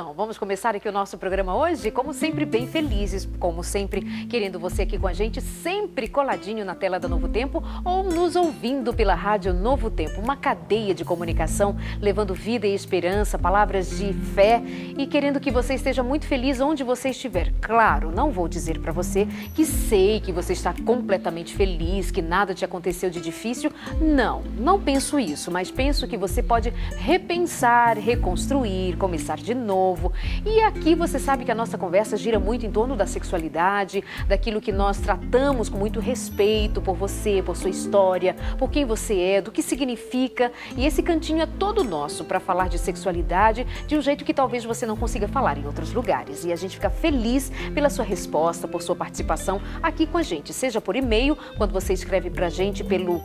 Então, vamos começar aqui o nosso programa hoje, como sempre, bem felizes, como sempre, querendo você aqui com a gente, sempre coladinho na tela da Novo Tempo ou nos ouvindo pela rádio Novo Tempo, uma cadeia de comunicação, levando vida e esperança, palavras de fé e querendo que você esteja muito feliz onde você estiver. Claro, não vou dizer para você que sei que você está completamente feliz, que nada te aconteceu de difícil. Não penso isso, mas penso que você pode repensar, reconstruir, começar de novo. E aqui você sabe que a nossa conversa gira muito em torno da sexualidade, daquilo que nós tratamos com muito respeito por você, por sua história, por quem você é, do que significa. E esse cantinho é todo nosso para falar de sexualidade de um jeito que talvez você não consiga falar em outros lugares. E a gente fica feliz pela sua resposta, por sua participação aqui com a gente, seja por e-mail, quando você escreve pra gente pelo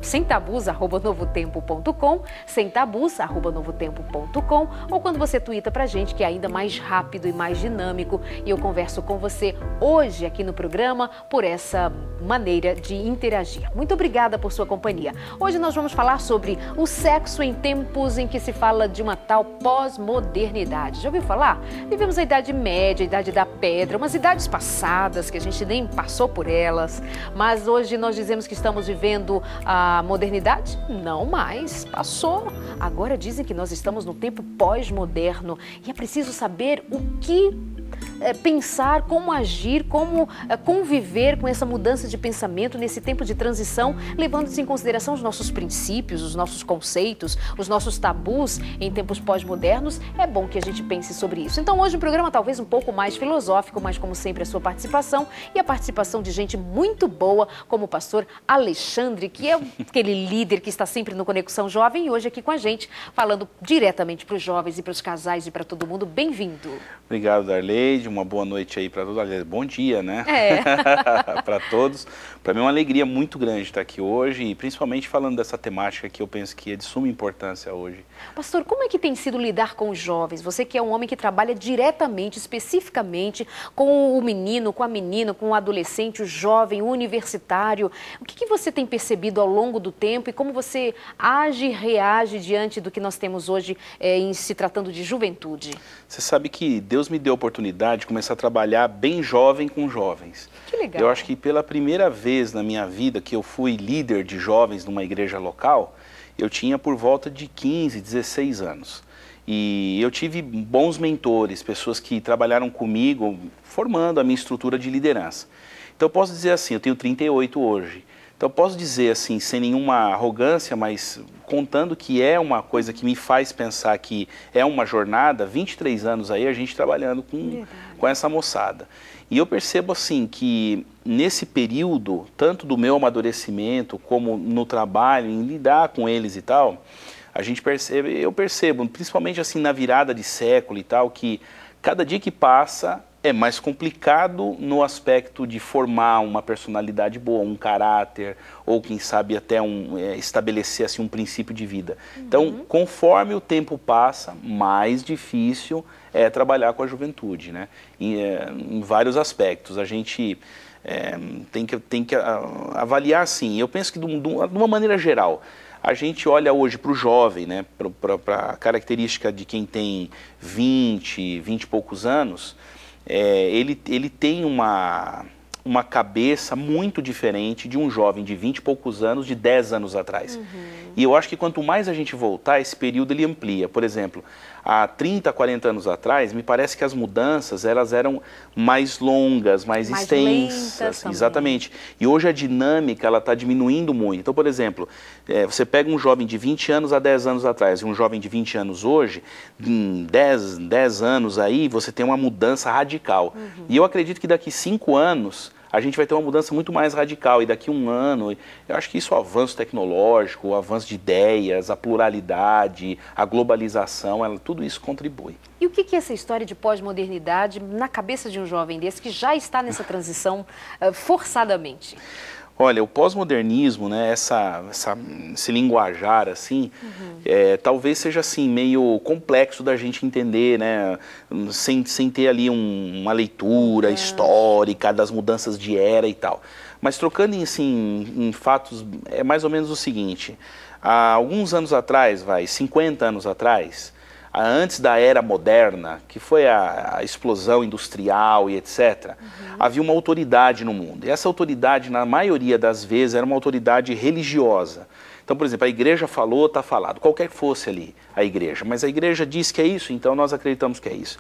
semtabus@novotempo.com, semtabus@novotempo.com, ou quando você tuita pra gente, que é ainda mais rápido e mais dinâmico, e eu converso com você hoje aqui no programa por essa maneira de interagir. Muito obrigada por sua companhia. Hoje nós vamos falar sobre o sexo em tempos em que se fala de uma tal pós-modernidade. Já ouviu falar? Vivemos a Idade Média, a Idade da Pedra, umas idades passadas que a gente nem passou por elas, mas hoje nós dizemos que estamos vivendo a modernidade? Não mais, passou. Agora dizem que nós estamos no tempo pós-moderno e é preciso saber o que pensar, como agir, como conviver com essa mudança de pensamento nesse tempo de transição, levando-se em consideração os nossos princípios, os nossos conceitos, os nossos tabus em tempos pós-modernos. É bom que a gente pense sobre isso. Então hoje um programa talvez um pouco mais filosófico, mas como sempre a sua participação e a participação de gente muito boa, como o pastor Alexandre, que é aquele líder que está sempre no Conexão Jovem e hoje aqui com a gente, falando diretamente para os jovens e para os casais e para todo mundo. Bem-vindo. Obrigado, Darleide. Uma boa noite aí para todos. Aliás, bom dia, né? Para todos. Para mim é uma alegria muito grande estar aqui hoje e principalmente falando dessa temática que eu penso que é de suma importância hoje. Pastor, como é que tem sido lidar com os jovens? Você que é um homem que trabalha diretamente, especificamente com o menino, com a menina, com o adolescente, o jovem, o universitário. O que você tem percebido ao longo do tempo e como você age e reage diante do que nós temos hoje em se tratando de juventude? Você sabe que Deus me deu a oportunidade de começar a trabalhar bem jovem com jovens. Que legal. Eu acho que pela primeira vez na minha vida que eu fui líder de jovens numa igreja local, eu tinha por volta de 15, 16 anos. E eu tive bons mentores, pessoas que trabalharam comigo, formando a minha estrutura de liderança. Então eu posso dizer assim, eu tenho 38 hoje. Então eu posso dizer assim, sem nenhuma arrogância, mas contando que é uma coisa que me faz pensar que é uma jornada, 23 anos aí a gente trabalhando com essa moçada. E eu percebo assim que nesse período, tanto do meu amadurecimento como no trabalho, em lidar com eles e tal, eu percebo, principalmente assim na virada de século e tal, que cada dia que passa é mais complicado no aspecto de formar uma personalidade boa, um caráter, ou quem sabe até estabelecer assim, um princípio de vida. Então, conforme o tempo passa, mais difícil é trabalhar com a juventude, né? Em vários aspectos. A gente tem que avaliar assim. Eu penso que de uma maneira geral, a gente olha hoje para o jovem, né? Para a característica de quem tem 20 e poucos anos, ele tem uma cabeça muito diferente de um jovem de 20 e poucos anos, de 10 anos atrás. E eu acho que quanto mais a gente voltar, esse período ele amplia. Por exemplo, há 30, 40 anos atrás, me parece que as mudanças elas eram mais longas, mais extensas. Exatamente. E hoje a dinâmica ela está diminuindo muito. Então, por exemplo, você pega um jovem de 20 anos há 10 anos atrás e um jovem de 20 anos hoje, em 10 anos aí, você tem uma mudança radical. E eu acredito que daqui 5 anos, a gente vai ter uma mudança muito mais radical. E daqui a um ano, eu acho que isso, o avanço tecnológico, o avanço de ideias, a pluralidade, a globalização, tudo isso contribui. E o que é essa história de pós-modernidade na cabeça de um jovem desse que já está nessa transição forçadamente? Olha, o pós-modernismo, né, esse linguajar assim, talvez seja assim meio complexo da gente entender, né, sem ter ali uma leitura histórica das mudanças de era e tal. Mas trocando em fatos, é mais ou menos o seguinte: há alguns anos atrás, 50 anos atrás, antes da era moderna, que foi a explosão industrial e etc., havia uma autoridade no mundo. E essa autoridade, na maioria das vezes, era uma autoridade religiosa. Então, por exemplo, a igreja falou, está falado, qualquer que fosse ali a igreja, mas a igreja diz que é isso, então nós acreditamos que é isso.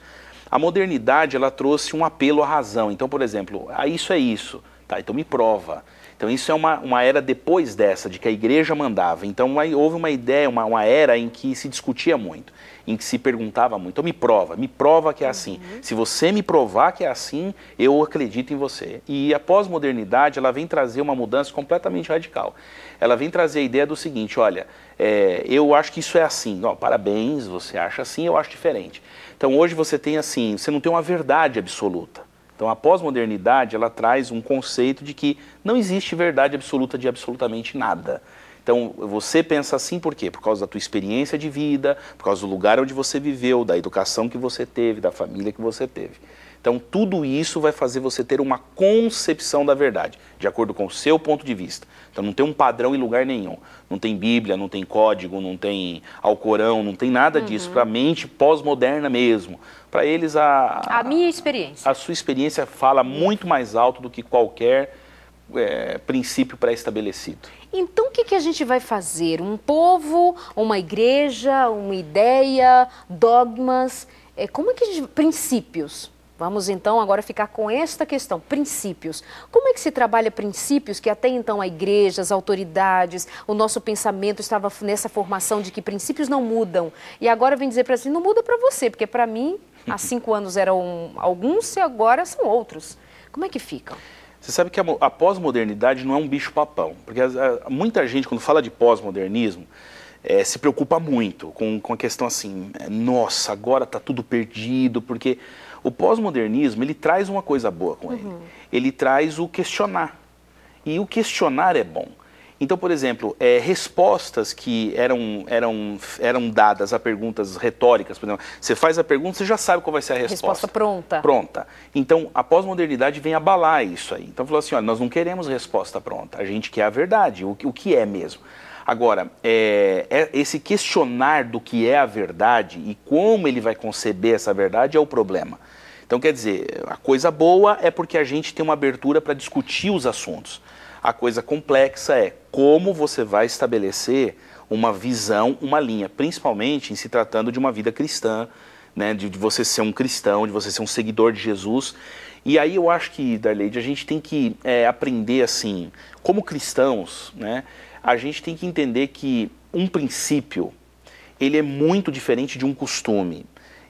A modernidade, ela trouxe um apelo à razão. Então, por exemplo, isso é isso, tá? Então me prova. Então isso é uma era depois dessa, de que a igreja mandava. Então houve uma ideia, uma era em que se discutia muito, em que se perguntava muito. Então me prova que é assim. Se você me provar que é assim, eu acredito em você. E a pós-modernidade, ela vem trazer uma mudança completamente radical. Ela vem trazer a ideia do seguinte, olha, eu acho que isso é assim. Ó, parabéns, você acha assim, eu acho diferente. Então hoje você tem assim, você não tem uma verdade absoluta. Então a pós-modernidade, ela traz um conceito de que não existe verdade absoluta de absolutamente nada. Então você pensa assim por quê? Por causa da tua experiência de vida, por causa do lugar onde você viveu, da educação que você teve, da família que você teve. Então tudo isso vai fazer você ter uma concepção da verdade, de acordo com o seu ponto de vista. Então não tem um padrão em lugar nenhum. Não tem Bíblia, não tem código, não tem Alcorão, não tem nada disso. Para a mente pós-moderna mesmo. Para eles a minha experiência. A sua experiência fala muito mais alto do que qualquer princípio pré-estabelecido. Então o que a gente vai fazer? Um povo, uma igreja, uma ideia, dogmas, como é que a gente... princípios? Vamos então agora ficar com esta questão, princípios. Como é que se trabalha princípios que até então a igreja, as autoridades, o nosso pensamento estava nessa formação de que princípios não mudam. E agora vem dizer para assim, não muda para você, porque para mim há 5 anos eram alguns e agora são outros. Como é que ficam? Você sabe que a pós-modernidade não é um bicho-papão, porque muita gente, quando fala de pós-modernismo, se preocupa muito com a questão assim, nossa, agora está tudo perdido, porque o pós-modernismo, ele traz uma coisa boa com ele. Ele traz o questionar, e o questionar é bom. Então, por exemplo, respostas que eram dadas a perguntas retóricas, por exemplo, você faz a pergunta, você já sabe qual vai ser a resposta. Resposta pronta. Pronta. Então, a pós-modernidade vem abalar isso aí. Então, falou assim, olha, nós não queremos resposta pronta, a gente quer a verdade, o que é mesmo. Agora, esse questionar do que é a verdade e como ele vai conceber essa verdade é o problema. Então, quer dizer, a coisa boa é porque a gente tem uma abertura para discutir os assuntos. A coisa complexa é como você vai estabelecer uma visão, uma linha, principalmente em se tratando de uma vida cristã, né, de você ser um cristão, de você ser um seguidor de Jesus. E aí eu acho que, Darleide, a gente tem que aprender assim, como cristãos, né, a gente tem que entender que um princípio, ele é muito diferente de um costume.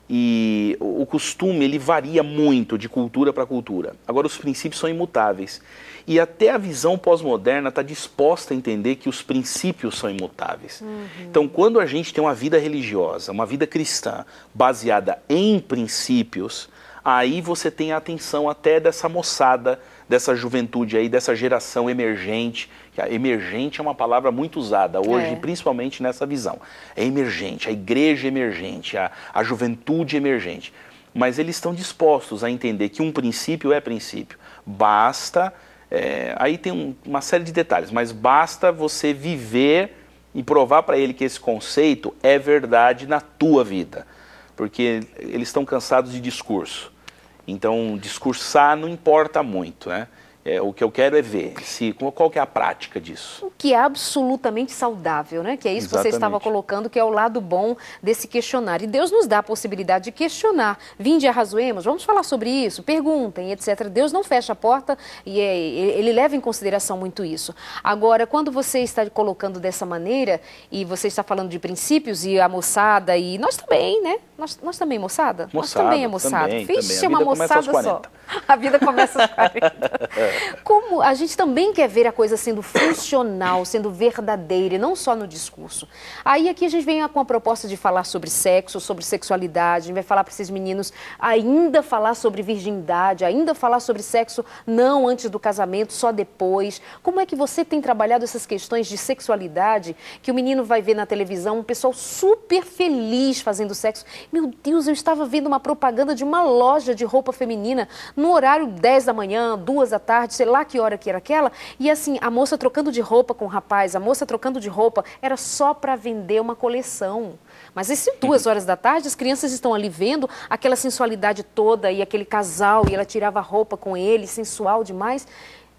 E o costume, ele varia muito de cultura para cultura. Agora, os princípios são imutáveis. E até a visão pós-moderna está disposta a entender que os princípios são imutáveis. Então, quando a gente tem uma vida religiosa, uma vida cristã, baseada em princípios, aí você tem a atenção até dessa moçada, dessa juventude aí, dessa geração emergente. Emergente é uma palavra muito usada hoje, principalmente nessa visão. É emergente, a igreja emergente, a juventude emergente. Mas eles estão dispostos a entender que um princípio é princípio. Basta, aí tem uma série de detalhes, mas basta você viver e provar para ele que esse conceito é verdade na tua vida. Porque eles estão cansados de discurso. Então, discursar não importa muito, né? O que eu quero é ver qual que é a prática disso. O que é absolutamente saudável, né? Que é isso que você estava colocando, que é o lado bom desse questionar. E Deus nos dá a possibilidade de questionar. Vinde e arrazoemos, vamos falar sobre isso, perguntem, etc. Deus não fecha a porta e Ele leva em consideração muito isso. Agora, quando você está colocando dessa maneira e você está falando de princípios e a moçada, e nós também, né? Nós também, moçada? Nós também é moçada. Vixe, é uma moçada só. A vida começa aos 40. Como a gente também quer ver a coisa sendo funcional, sendo verdadeira, e não só no discurso. Aí aqui a gente vem com a proposta de falar sobre sexo, sobre sexualidade, a gente vai falar para esses meninos ainda falar sobre virgindade, ainda falar sobre sexo não antes do casamento, só depois. Como é que você tem trabalhado essas questões de sexualidade, que o menino vai ver na televisão, um pessoal super feliz fazendo sexo. Meu Deus, eu estava vendo uma propaganda de uma loja de roupa feminina no horário 10 da manhã, 2 da tarde, tarde, sei lá que hora que era aquela, e assim, a moça trocando de roupa com o rapaz, a moça trocando de roupa, era só para vender uma coleção. Mas às 2 horas da tarde, as crianças estão ali vendo aquela sensualidade toda e aquele casal, e ela tirava a roupa com ele, sensual demais.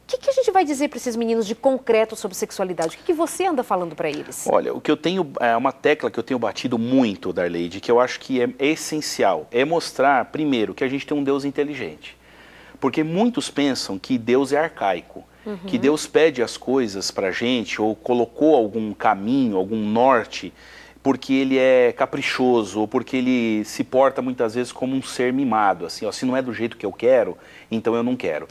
O que a gente vai dizer para esses meninos de concreto sobre sexualidade? O que você anda falando para eles? Olha, o que eu tenho, é uma tecla que eu tenho batido muito, Darleide, que eu acho que é essencial, é mostrar, primeiro, que a gente tem um Deus inteligente. Porque muitos pensam que Deus é arcaico, que Deus pede as coisas para a gente, ou colocou algum caminho, algum norte, porque ele é caprichoso, ou porque ele se porta muitas vezes como um ser mimado, assim, ó, se não é do jeito que eu quero, então eu não quero.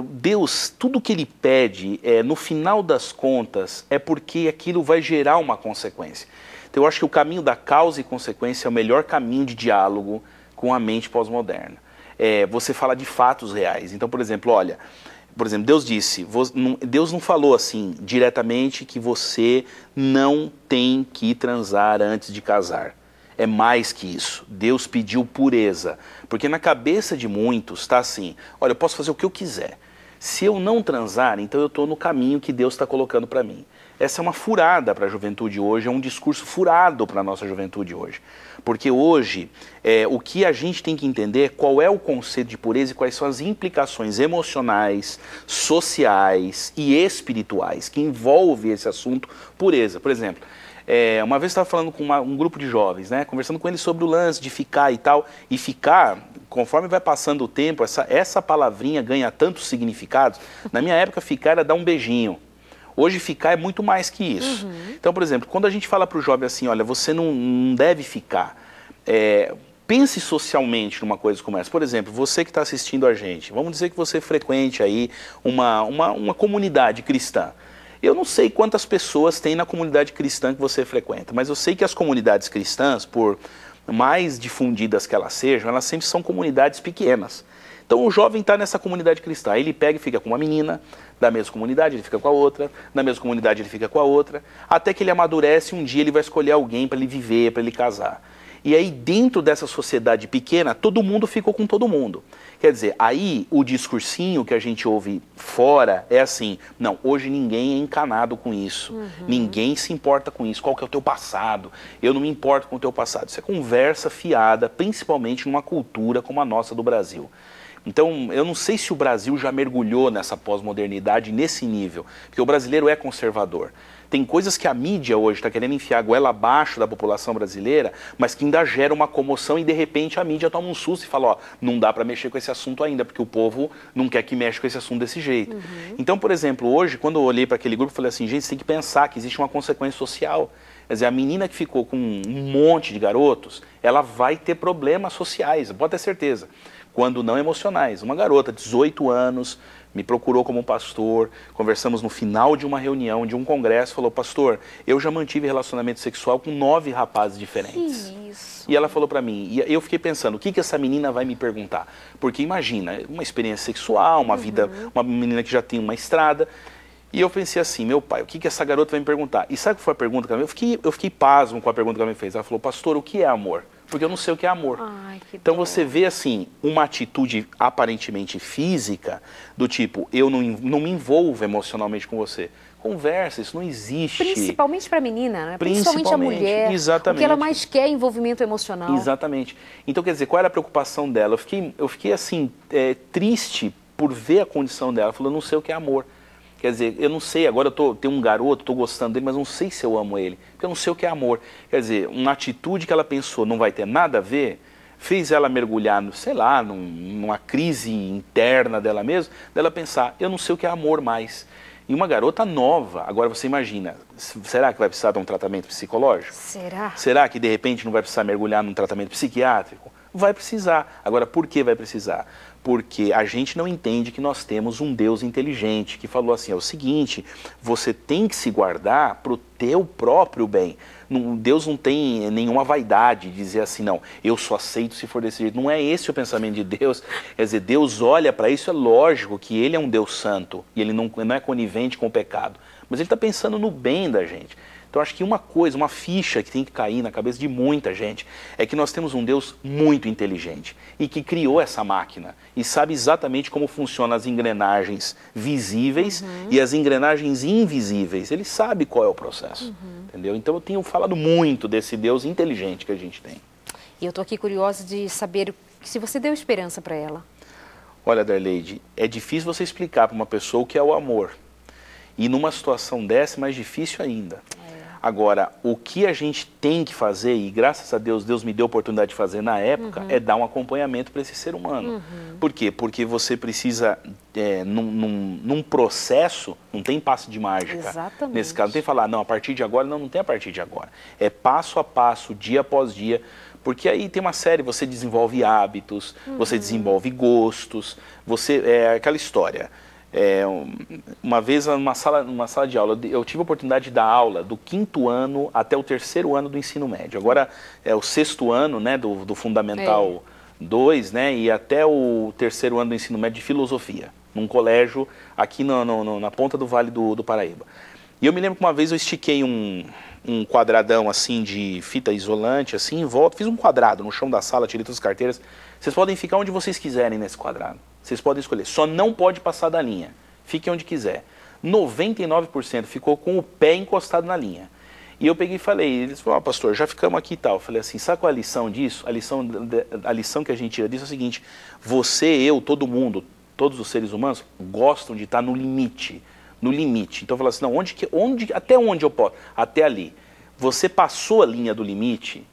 Deus, tudo que ele pede, no final das contas, é porque aquilo vai gerar uma consequência. Então eu acho que o caminho da causa e consequência é o melhor caminho de diálogo com a mente pós-moderna. Você fala de fatos reais. Então, por exemplo, olha... Por exemplo, Deus disse, Deus não falou assim diretamente que você não tem que transar antes de casar. É mais que isso. Deus pediu pureza. Porque na cabeça de muitos está assim, olha, eu posso fazer o que eu quiser. Se eu não transar, então eu estou no caminho que Deus está colocando para mim. Essa é uma furada para a juventude hoje, é um discurso furado para a nossa juventude hoje. Porque hoje, o que a gente tem que entender é qual é o conceito de pureza e quais são as implicações emocionais, sociais e espirituais que envolve esse assunto pureza. Por exemplo, uma vez eu estava falando com um grupo de jovens, né, conversando com eles sobre o lance de ficar e tal, e ficar, conforme vai passando o tempo, essa palavrinha ganha tantos significados. Na minha época, ficar era dar um beijinho. Hoje ficar é muito mais que isso. Então, por exemplo, quando a gente fala para o jovem assim, olha, você não deve ficar, pense socialmente numa coisa como essa. Por exemplo, você que está assistindo a gente, vamos dizer que você frequente aí uma comunidade cristã. Eu não sei quantas pessoas tem na comunidade cristã que você frequenta, mas eu sei que as comunidades cristãs, por mais difundidas que elas sejam, elas sempre são comunidades pequenas. Então o jovem está nessa comunidade cristã, ele pega e fica com uma menina, da mesma comunidade ele fica com a outra, da mesma comunidade ele fica com a outra, até que ele amadurece e um dia ele vai escolher alguém para ele viver, para ele casar. E aí dentro dessa sociedade pequena, todo mundo ficou com todo mundo. Quer dizer, aí o discursinho que a gente ouve fora é assim, não, hoje ninguém é encanado com isso, ninguém se importa com isso, qual que é o teu passado, eu não me importo com o teu passado. Isso é conversa fiada, principalmente numa cultura como a nossa do Brasil. Então, eu não sei se o Brasil já mergulhou nessa pós-modernidade nesse nível, porque o brasileiro é conservador. Tem coisas que a mídia hoje está querendo enfiar a goela abaixo da população brasileira, mas que ainda gera uma comoção e de repente a mídia toma um susto e fala, ó, não dá para mexer com esse assunto ainda, porque o povo não quer que mexa com esse assunto desse jeito. Então, por exemplo, hoje, quando eu olhei para aquele grupo, eu falei assim, gente, você tem que pensar que existe uma consequência social. Quer dizer, a menina que ficou com um monte de garotos, ela vai ter problemas sociais, pode ter certeza. Quando não emocionais. Uma garota de 18 anos me procurou como pastor, conversamos no final de uma reunião, de um congresso, falou, pastor, eu já mantive relacionamento sexual com 9 rapazes diferentes. Que isso? E ela falou para mim, e eu fiquei pensando, o que essa menina vai me perguntar? Porque imagina, uma experiência sexual, uma vida, uma menina que já tem uma estrada, e eu pensei assim, meu pai, o que essa garota vai me perguntar? E sabe o que foi a pergunta que ela me fez? Eu fiquei pasmo com a pergunta que ela me fez. Ela falou, pastor, o que é amor? Porque eu não sei o que é amor. Ai, que então dor. você vê assim, uma atitude aparentemente física, do tipo, eu não me envolvo emocionalmente com você. Conversa, isso não existe. Principalmente para a menina, né? Principalmente a mulher. Exatamente. O que ela mais quer é envolvimento emocional. Exatamente. Então, quer dizer, qual era a preocupação dela? Eu fiquei assim, triste por ver a condição dela. Ela falou, eu não sei o que é amor. Quer dizer, eu não sei, agora tenho um garoto, estou gostando dele, mas não sei se eu amo ele, porque eu não sei o que é amor. Quer dizer, uma atitude que ela pensou não vai ter nada a ver, fez ela mergulhar, sei lá, numa crise interna dela mesma, dela pensar, eu não sei o que é amor mais. E uma garota nova, agora você imagina, será que vai precisar de um tratamento psicológico? Será? Será que de repente não vai precisar mergulhar num tratamento psiquiátrico? Vai precisar. Agora, por que vai precisar? Porque a gente não entende que nós temos um Deus inteligente que falou assim, é o seguinte, você tem que se guardar para o teu próprio bem. Deus não tem nenhuma vaidade de dizer assim, não, eu só aceito se for desse jeito. Não é esse o pensamento de Deus. Quer dizer, Deus olha para isso, é lógico que Ele é um Deus santo e Ele não é conivente com o pecado. Mas Ele está pensando no bem da gente. Então acho que uma coisa, uma ficha que tem que cair na cabeça de muita gente é que nós temos um Deus muito inteligente e que criou essa máquina e sabe exatamente como funcionam as engrenagens visíveis e as engrenagens invisíveis. Ele sabe qual é o processo, entendeu? Então eu tenho falado muito desse Deus inteligente que a gente tem. E eu estou aqui curiosa de saber se você deu esperança para ela. Olha, Darleide, é difícil você explicar para uma pessoa o que é o amor. E numa situação dessa é mais difícil ainda. Agora, o que a gente tem que fazer, e graças a Deus, Deus me deu a oportunidade de fazer na época, é dar um acompanhamento para esse ser humano. Por quê? Porque você precisa, num processo, não tem passo de mágica. Exatamente. Nesse caso, não tem que falar, não, a partir de agora, não tem a partir de agora. É passo a passo, dia após dia, porque aí tem uma série, você desenvolve hábitos, você desenvolve gostos, é aquela história. Uma vez numa sala de aula, eu tive a oportunidade de dar aula do 5º ano até o 3º ano do ensino médio. Agora é o 6º ano, né, do Fundamental 2, né, e até o 3º ano do ensino médio de filosofia, num colégio aqui na ponta do Vale do Paraíba. E eu me lembro que uma vez eu estiquei um quadradão assim de fita isolante, assim, em volta, fiz um quadrado no chão da sala, tirei todas as carteiras. Vocês podem ficar onde vocês quiserem nesse quadrado. Vocês podem escolher, só não pode passar da linha. Fique onde quiser. 99% ficou com o pé encostado na linha. E eu peguei e falei, eles falaram, pastor, já ficamos aqui e tal. Eu falei assim, sabe qual é a lição disso? A lição que a gente tira disso é o seguinte, você, eu, todo mundo, todos os seres humanos gostam de estar no limite. No limite. Então eu falei assim, não, até onde eu posso? Até ali. Você passou a linha do limite,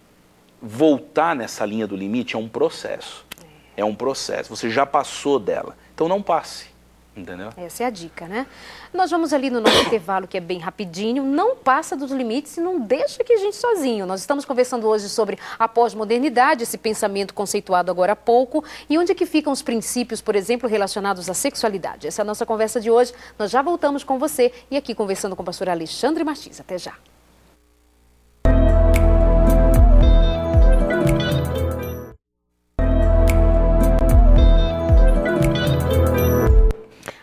voltar nessa linha do limite é um processo. É um processo, você já passou dela, então não passe, entendeu? Essa é a dica, né? Nós vamos ali no nosso intervalo, que é bem rapidinho, não passa dos limites e não deixa que a gente sozinho. Nós estamos conversando hoje sobre a pós-modernidade, esse pensamento conceituado agora há pouco, e onde é que ficam os princípios, por exemplo, relacionados à sexualidade. Essa é a nossa conversa de hoje, nós já voltamos com você e aqui conversando com o pastor Alexandre Martins. Até já.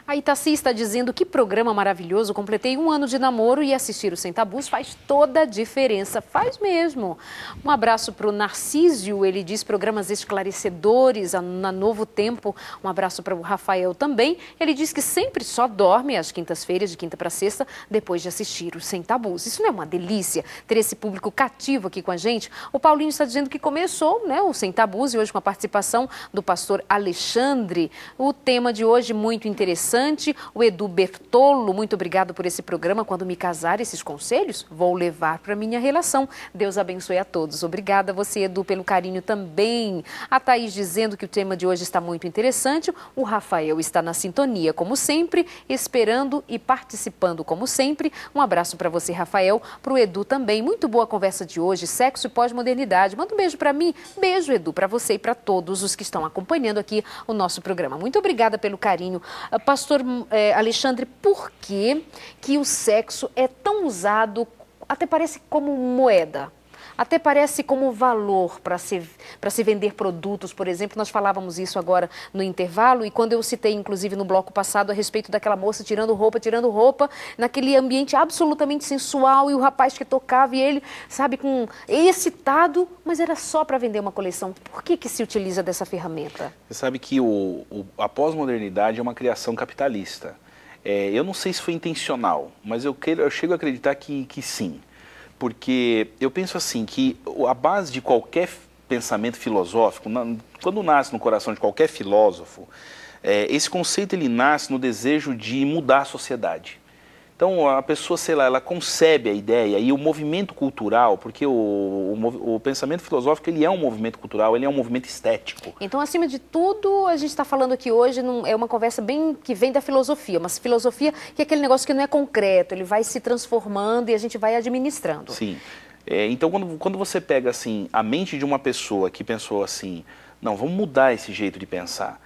A Itaci está dizendo que programa maravilhoso, completei 1 ano de namoro e assistir o Sem Tabus faz toda a diferença, faz mesmo. Um abraço para o Narcísio, ele diz programas esclarecedores na Novo Tempo. Um abraço para o Rafael também, ele diz que sempre só dorme às quintas-feiras, de quinta para sexta, depois de assistir o Sem Tabus. Isso não é uma delícia, ter esse público cativo aqui com a gente? O Paulinho está dizendo que começou, né, o Sem Tabus e hoje com a participação do pastor Alexandre. O tema de hoje muito interessante. O Edu Bertolo, muito obrigado por esse programa. Quando me casar, esses conselhos vou levar para minha relação. Deus abençoe a todos. Obrigada a você, Edu, pelo carinho também. A Thaís dizendo que o tema de hoje está muito interessante. O Rafael está na sintonia, como sempre, esperando e participando, como sempre. Um abraço para você, Rafael. Para o Edu também. Muito boa conversa de hoje, sexo e pós-modernidade. Manda um beijo para mim. Beijo, Edu, para você e para todos os que estão acompanhando aqui o nosso programa. Muito obrigada pelo carinho. Pastor Alexandre, por que o sexo é tão usado, até parece como moeda, até parece como valor para se vender produtos, por exemplo? Nós falávamos isso agora no intervalo e quando eu citei, inclusive, no bloco passado, a respeito daquela moça tirando roupa, naquele ambiente absolutamente sensual e o rapaz que tocava e ele, sabe, excitado, mas era só para vender uma coleção. Por que se utiliza dessa ferramenta? Você sabe que a pós-modernidade é uma criação capitalista. Eu não sei se foi intencional, mas eu chego a acreditar que sim. Porque eu penso assim, que a base de qualquer pensamento filosófico, quando nasce no coração de qualquer filósofo, esse conceito ele nasce no desejo de mudar a sociedade. Então a pessoa, sei lá, ela concebe a ideia e o movimento cultural, porque o pensamento filosófico ele é um movimento cultural, ele é um movimento estético. Então, acima de tudo, a gente está falando aqui hoje, é uma conversa bem que vem da filosofia, mas filosofia que é aquele negócio que não é concreto, ele vai se transformando e a gente vai administrando. Sim. Então, quando você pega assim, a mente de uma pessoa que pensou assim, não, vamos mudar esse jeito de pensar.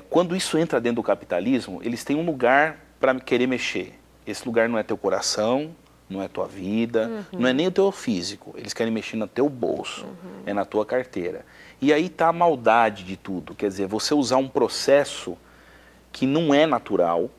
Quando isso entra dentro do capitalismo, eles têm um lugar para querer mexer. Esse lugar não é teu coração, não é tua vida, não é nem o teu físico. Eles querem mexer no teu bolso, é na tua carteira. E aí está a maldade de tudo. Quer dizer, você usar um processo que não é natural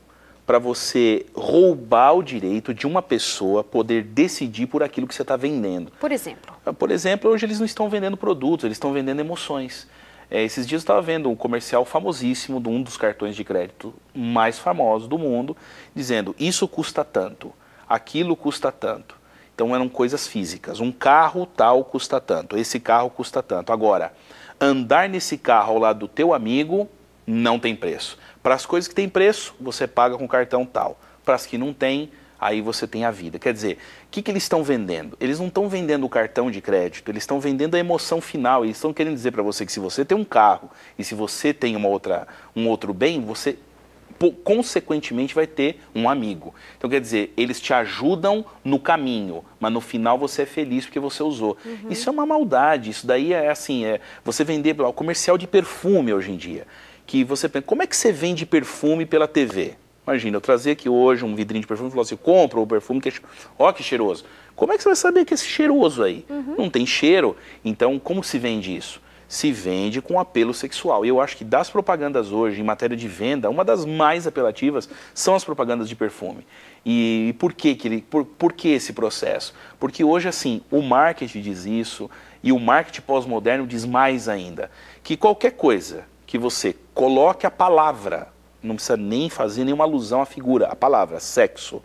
para você roubar o direito de uma pessoa poder decidir por aquilo que você está vendendo. Por exemplo? Por exemplo, hoje eles não estão vendendo produtos, eles estão vendendo emoções. Esses dias eu estava vendo um comercial famosíssimo de um dos cartões de crédito mais famosos do mundo, dizendo, isso custa tanto, aquilo custa tanto. Então eram coisas físicas, um carro tal custa tanto, esse carro custa tanto. Agora, andar nesse carro ao lado do teu amigo não tem preço. Para as coisas que têm preço, você paga com cartão tal. Para as que não tem, aí você tem a vida. Quer dizer, o que eles estão vendendo? Eles não estão vendendo o cartão de crédito, eles estão vendendo a emoção final. Eles estão querendo dizer para você que se você tem um carro e se você tem um outro bem, você consequentemente vai ter um amigo. Então quer dizer, eles te ajudam no caminho, mas no final você é feliz porque você usou. Isso é uma maldade, isso daí é assim, você vender o comercial de perfume hoje em dia. Que você pensa, como é que você vende perfume pela TV? Imagina, eu trazer aqui hoje um vidrinho de perfume e falar assim, compra o perfume, que ó que cheiroso. Como é que você vai saber que é esse cheiroso aí? Não tem cheiro. Então, como se vende isso? Se vende com apelo sexual. E eu acho que das propagandas hoje, em matéria de venda, uma das mais apelativas são as propagandas de perfume. E por que esse processo? Porque hoje, assim, o marketing diz isso, e o marketing pós-moderno diz mais ainda, que qualquer coisa que você coloque a palavra, não precisa nem fazer nenhuma alusão à figura, a palavra sexo,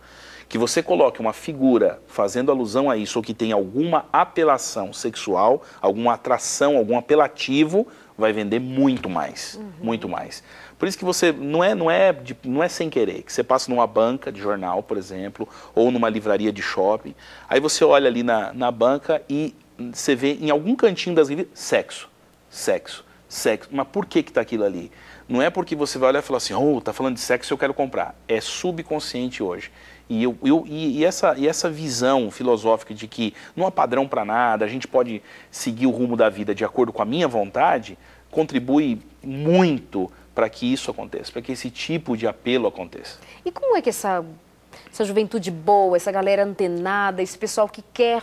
que você coloque uma figura fazendo alusão a isso, ou que tenha alguma apelação sexual, alguma atração, algum apelativo, vai vender muito mais, muito mais. Por isso que você, não é sem querer, que você passa numa banca de jornal, por exemplo, ou numa livraria de shopping, aí você olha ali na banca e você vê em algum cantinho das revistas, sexo, sexo, sexo. Mas por que está aquilo ali? Não é porque você vai olhar e falar assim, tá falando de sexo, eu quero comprar. É subconsciente hoje. E essa visão filosófica de que não há padrão para nada, a gente pode seguir o rumo da vida de acordo com a minha vontade, contribui muito para que isso aconteça, para que esse tipo de apelo aconteça. E como é que essa juventude boa, essa galera antenada, esse pessoal que quer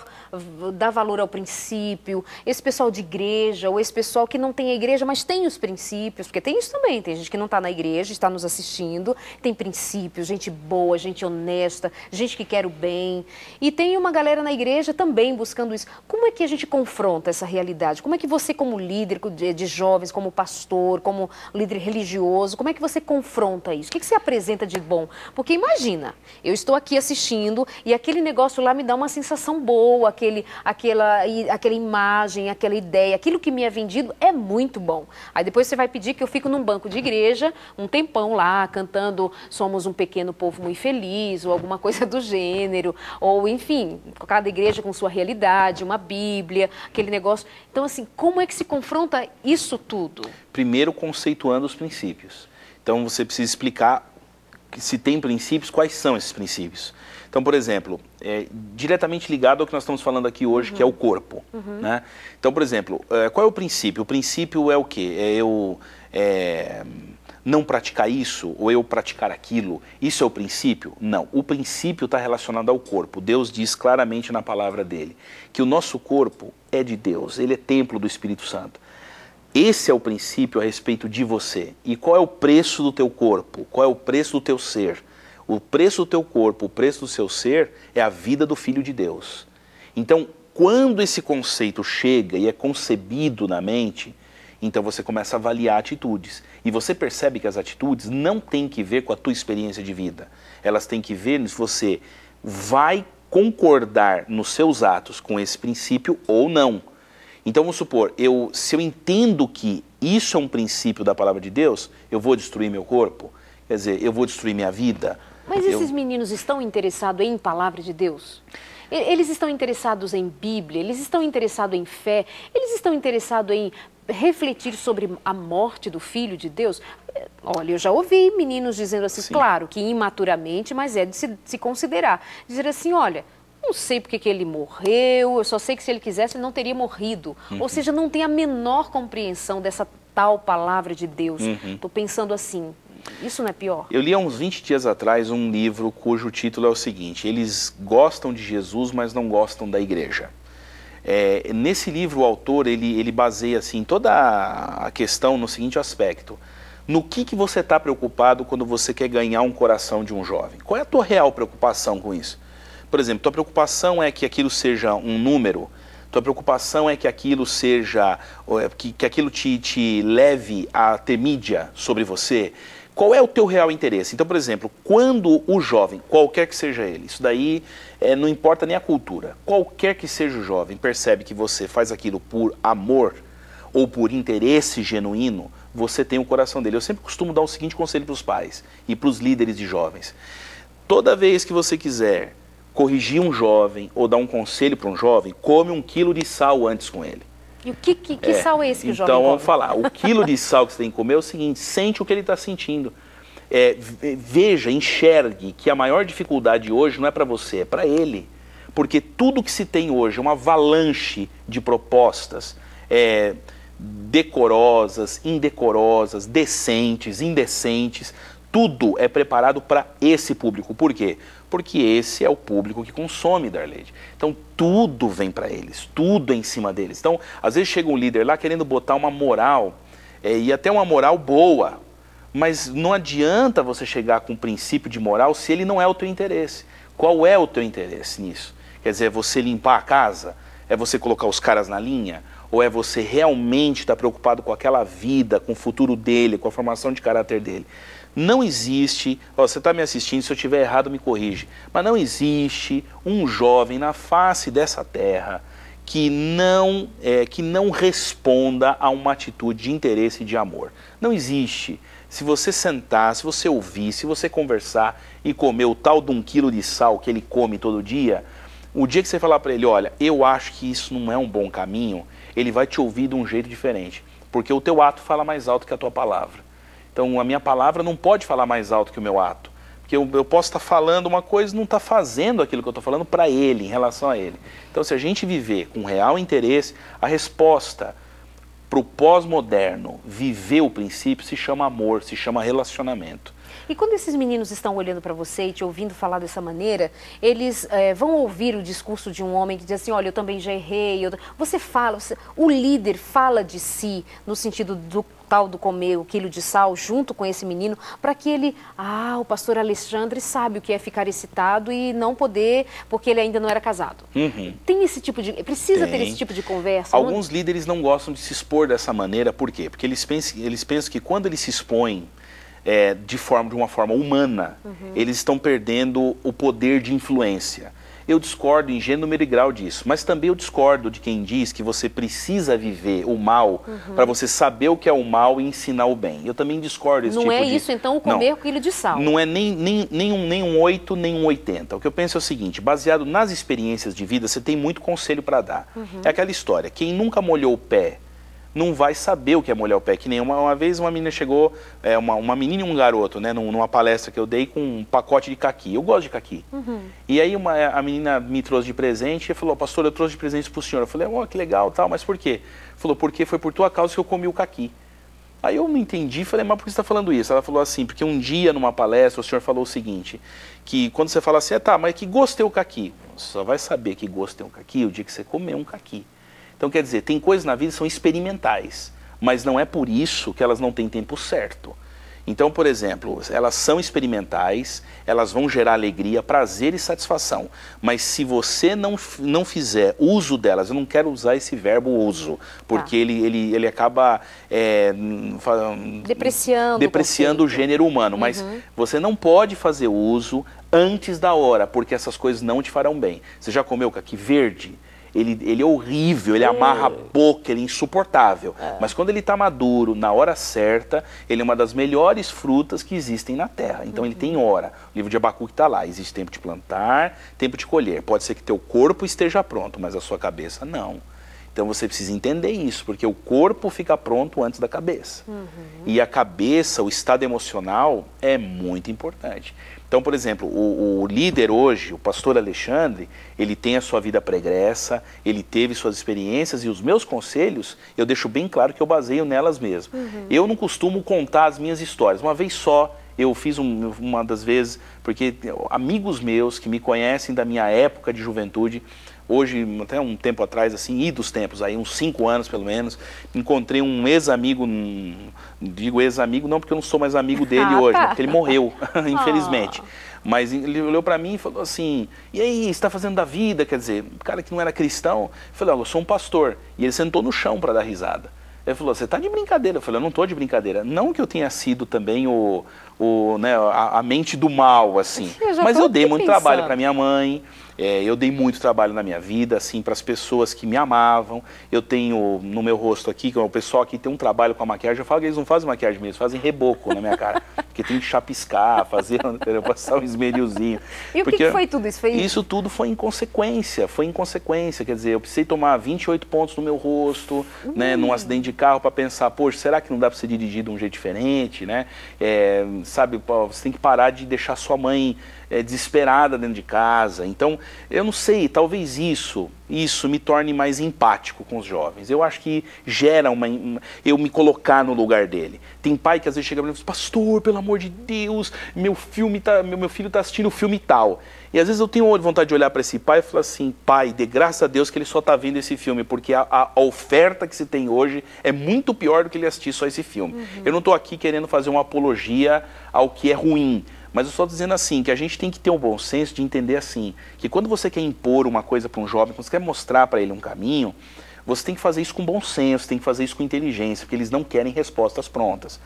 dar valor ao princípio, esse pessoal de igreja, ou esse pessoal que não tem a igreja, mas tem os princípios, porque tem isso também, tem gente que não está na igreja, está nos assistindo, tem princípios, gente boa, gente honesta, gente que quer o bem, e tem uma galera na igreja também buscando isso. Como é que a gente confronta essa realidade? Como é que você, como líder de jovens, como pastor, como líder religioso, como é que você confronta isso? O que você apresenta de bom? Porque imagina, eu estou aqui assistindo e aquele negócio lá me dá uma sensação boa, aquela imagem, aquela ideia, aquilo que me é vendido é muito bom. Aí depois você vai pedir que eu fique num banco de igreja, um tempão lá, cantando Somos um Pequeno Povo Muito Feliz, ou alguma coisa do gênero, ou enfim, cada igreja com sua realidade, uma Bíblia, aquele negócio. Então assim, como é que se confronta isso tudo? Primeiro conceituando os princípios. Então você precisa explicar se tem princípios, quais são esses princípios. Então, por exemplo, diretamente ligado ao que nós estamos falando aqui hoje, que é o corpo. Né? Então, por exemplo, qual é o princípio? O princípio é o quê? É eu não praticar isso, ou eu praticar aquilo. Isso é o princípio? Não. O princípio está relacionado ao corpo. Deus diz claramente na palavra dele que o nosso corpo é de Deus, ele é templo do Espírito Santo. Esse é o princípio a respeito de você. E qual é o preço do teu corpo? Qual é o preço do teu ser? O preço do teu corpo, o preço do seu ser é a vida do Filho de Deus. Então, quando esse conceito chega e é concebido na mente, então você começa a avaliar atitudes. E você percebe que as atitudes não têm que ver com a tua experiência de vida. Elas têm que ver se você vai concordar nos seus atos com esse princípio ou não. Então, vamos supor, se eu entendo que isso é um princípio da palavra de Deus, eu vou destruir meu corpo? Quer dizer, eu vou destruir minha vida? Mas esses meninos estão interessados em palavra de Deus? Eles estão interessados em Bíblia? Eles estão interessados em fé? Eles estão interessados em refletir sobre a morte do Filho de Deus? Olha, eu já ouvi meninos dizendo assim, sim, claro, que imaturamente, mas é de se considerar. Dizer assim, olha, não sei porque que ele morreu, eu só sei que se ele quisesse ele não teria morrido. Ou seja, não tem a menor compreensão dessa tal palavra de Deus. Estou pensando assim, isso não é pior? Eu li há uns 20 dias atrás um livro cujo título é o seguinte, eles gostam de Jesus, mas não gostam da igreja. Nesse livro o autor ele baseia assim, toda a questão no seguinte aspecto. No que você está preocupado quando você quer ganhar um coração de um jovem? Qual é a tua real preocupação com isso? Por exemplo, tua preocupação é que aquilo seja um número? Tua preocupação é que aquilo seja, que aquilo te leve a ter mídia sobre você? Qual é o teu real interesse? Então, por exemplo, quando o jovem, qualquer que seja ele, isso daí não importa nem a cultura, qualquer que seja o jovem, percebe que você faz aquilo por amor ou por interesse genuíno, você tem o coração dele. Eu sempre costumo dar o seguinte conselho para os pais e para os líderes de jovens. Toda vez que você quiser corrigir um jovem ou dar um conselho para um jovem, come 1 quilo de sal antes com ele. E o que sal é esse que o jovem come? Então, come? vamos falar. O quilo de sal que você tem que comer é o seguinte, sente o que ele está sentindo. Veja, enxergue que a maior dificuldade hoje não é para você, é para ele. Porque tudo que se tem hoje é uma avalanche de propostas decorosas, indecorosas, decentes, indecentes. Tudo é preparado para esse público. Por quê? Porque esse é o público que consome, Darleide. Então, tudo vem para eles, tudo é em cima deles. Então, às vezes chega um líder lá querendo botar uma moral, e até uma moral boa, mas não adianta você chegar com um princípio de moral se ele não é o teu interesse. Qual é o teu interesse nisso? Quer dizer, é você limpar a casa? É você colocar os caras na linha? Ou é você realmente estar preocupado com aquela vida, com o futuro dele, com a formação de caráter dele? Não existe, você está me assistindo, se eu estiver errado me corrige, mas não existe um jovem na face dessa terra que não responda a uma atitude de interesse e de amor. Não existe. Se você sentar, se você ouvir, se você conversar e comer o tal de 1 quilo de sal que ele come todo dia, o dia que você falar para ele, olha, eu acho que isso não é um bom caminho, ele vai te ouvir de um jeito diferente, porque o teu ato fala mais alto que a tua palavra. Então, a minha palavra não pode falar mais alto que o meu ato. Porque eu posso estar falando uma coisa e não estar fazendo aquilo que eu estou falando para ele, em relação a ele. Então, se a gente viver com real interesse, a resposta para o pós-moderno viver o princípio se chama amor, se chama relacionamento. E quando esses meninos estão olhando para você e te ouvindo falar dessa maneira, eles vão ouvir o discurso de um homem que diz assim, olha, eu também já errei. Você fala, o líder fala de si no sentido do tal do comer o quilo de sal junto com esse menino, para que ele, o pastor Alexandre sabe o que é ficar excitado e não poder, porque ele ainda não era casado. Uhum. Tem esse tipo de, precisa ter esse tipo de conversa? Alguns líderes não gostam de se expor dessa maneira, por quê? Porque eles pensam que quando eles se expõem de uma forma humana, eles estão perdendo o poder de influência. Eu discordo em gênero, número e grau disso, mas também eu discordo de quem diz que você precisa viver o mal para você saber o que é o mal e ensinar o bem. Eu também discordo desse tipo de... Não é isso, então, o comer o quilo de sal. Não é nem um 8, nem um 80. O que eu penso é o seguinte, baseado nas experiências de vida, você tem muito conselho para dar. É aquela história, quem nunca molhou o pé não vai saber o que é molhar o pé. Que nem uma vez uma menina chegou, uma menina e um garoto, né, numa palestra que eu dei com um pacote de caqui. Eu gosto de caqui. E aí a menina me trouxe de presente e falou, pastor, eu trouxe de presente para o senhor. Eu falei, que legal, tal, mas por quê? Falou, porque foi por tua causa que eu comi o caqui. Aí eu não entendi, falei, mas por que você está falando isso? Ela falou assim, porque um dia numa palestra o senhor falou o seguinte, que quando você fala assim, mas que gosto tem o caqui? Você só vai saber que gosto tem o caqui o dia que você comer um caqui. Então, quer dizer, tem coisas na vida que são experimentais, mas não é por isso que elas não têm tempo certo. Então, por exemplo, elas são experimentais, elas vão gerar alegria, prazer e satisfação. Mas se você não fizer uso delas, eu não quero usar esse verbo uso, porque ele acaba depreciando o gênero humano. Mas você não pode fazer uso antes da hora, porque essas coisas não te farão bem. Você já comeu caqui verde? Ele é horrível, ele amarra a boca, ele é insuportável. Mas quando ele está maduro, na hora certa, ele é uma das melhores frutas que existem na terra. Então ele tem hora. O livro de Abacuque está lá. Existe tempo de plantar, tempo de colher. Pode ser que teu corpo esteja pronto, mas a sua cabeça não. Então você precisa entender isso, porque o corpo fica pronto antes da cabeça. E a cabeça, o estado emocional, é muito importante. Então, por exemplo, o líder hoje, o pastor Alexandre, ele tem a sua vida pregressa, ele teve suas experiências e os meus conselhos, eu deixo bem claro que eu baseio nelas mesmo. Eu não costumo contar as minhas histórias. Uma vez só, eu fiz uma das vezes, porque amigos meus que me conhecem da minha época de juventude, hoje, até um tempo atrás, assim, idos tempos, aí uns 5 anos pelo menos, encontrei um ex-amigo, digo ex-amigo não porque eu não sou mais amigo dele hoje, né, porque ele morreu, infelizmente. Mas ele olhou para mim e falou assim, e aí, você está fazendo da vida? Quer dizer, um cara que não era cristão, eu falei, eu sou um pastor. E ele sentou no chão para dar risada. Ele falou, você está de brincadeira. Eu falei, eu não estou de brincadeira. Não que eu tenha sido também né, a mente do mal, assim. Mas eu dei muito trabalho para minha mãe, eu dei muito trabalho na minha vida, assim, para as pessoas que me amavam. Eu tenho no meu rosto aqui, que o pessoal aqui tem um trabalho com a maquiagem. Eu falo que eles não fazem maquiagem mesmo, fazem reboco na minha cara. Porque tem que chapiscar, fazer, passar um esmerilzinho. E o que foi tudo isso? Isso tudo foi inconsequência, quer dizer, eu precisei tomar 28 pontos no meu rosto, né, num acidente de carro para pensar, poxa, será que não dá para você dirigir de um jeito diferente, né? Sabe, você tem que parar de deixar sua mãe desesperada dentro de casa. Então, eu não sei, talvez isso me torne mais empático com os jovens. Eu acho que gera eu me colocar no lugar dele. Tem pai que às vezes chega para mim e diz, pastor, pelo amor de Deus, meu filho está assistindo o filme tal. E às vezes eu tenho vontade de olhar para esse pai e falar assim, pai, dê graças a Deus que ele só está vendo esse filme, porque a oferta que se tem hoje é muito pior do que ele assistir só esse filme. Eu não estou aqui querendo fazer uma apologia ao que é ruim, mas eu só estou dizendo assim, que a gente tem que ter um bom senso de entender assim, que quando você quer impor uma coisa para um jovem, quando você quer mostrar para ele um caminho, você tem que fazer isso com bom senso, tem que fazer isso com inteligência, porque eles não querem respostas prontas.